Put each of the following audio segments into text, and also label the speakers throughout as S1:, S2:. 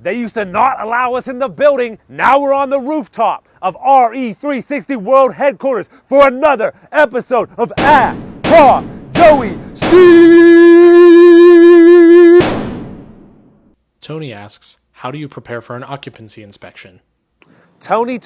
S1: They used to not allow us in the building. Now we're on the rooftop of RE360 World Headquarters for another episode of Ask Prof. Joey Steve.
S2: Tony asks, how do you prepare for an occupancy inspection?
S1: Tony.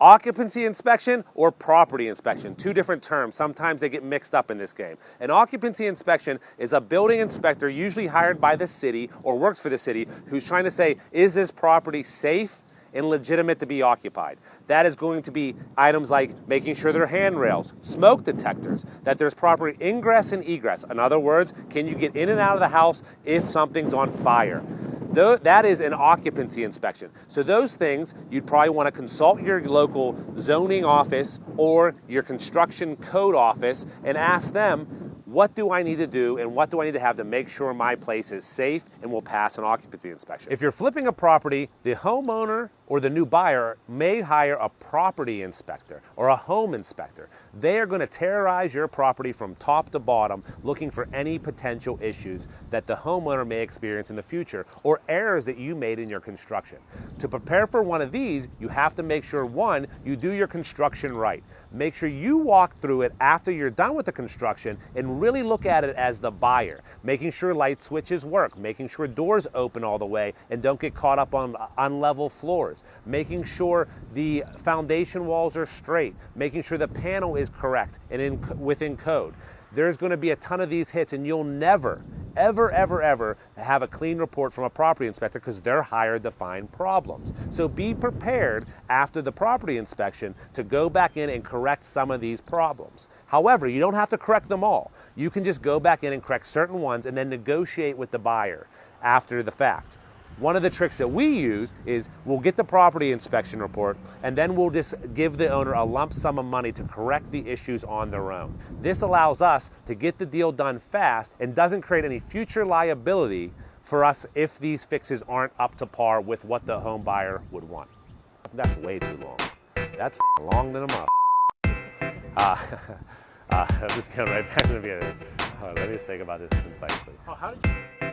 S1: Occupancy inspection or property inspection, two different terms. Sometimes they get mixed up in this game. An occupancy inspection is a building inspector usually hired by the city or works for the city who's trying to say, is this property safe and legitimate to be occupied? That is going to be items like making sure there are handrails, smoke detectors, that there's proper ingress and egress. In other words, can you get in and out of the house if something's on fire? That is an occupancy inspection. So those things, you'd probably want to consult your local zoning office or your construction code office and ask them, what do I need to do and what do I need to have to make sure my place is safe and will pass an occupancy inspection? If you're flipping a property, the homeowner or the new buyer may hire a property inspector or a home inspector. They are going to terrorize your property from top to bottom, looking for any potential issues that the homeowner may experience in the future or errors that you made in your construction. To prepare for one of these, you have to make sure, one, you do your construction right. Make sure you walk through it after you're done with the construction and really look at it as the buyer, making sure light switches work, making sure doors open all the way and don't get caught up on unlevel floors, making sure the foundation walls are straight, making sure the panel is correct and within code. There's going to be a ton of these hits and you'll never, ever have a clean report from a property inspector because they're hired to find problems. So be prepared after the property inspection to go back in and correct some of these problems. However, you don't have to correct them all. You can just go back in and correct certain ones and then negotiate with the buyer after the fact. One of the tricks that we use is we'll get the property inspection report and then we'll just give the owner a lump sum of money to correct the issues on their own. This allows us to get the deal done fast and doesn't create any future liability for us if these fixes aren't up to par with what the home buyer would want. That's way too long. That's long than a month. I'm just going right back to the beginning. Let me just think about this concisely.
S2: How did you...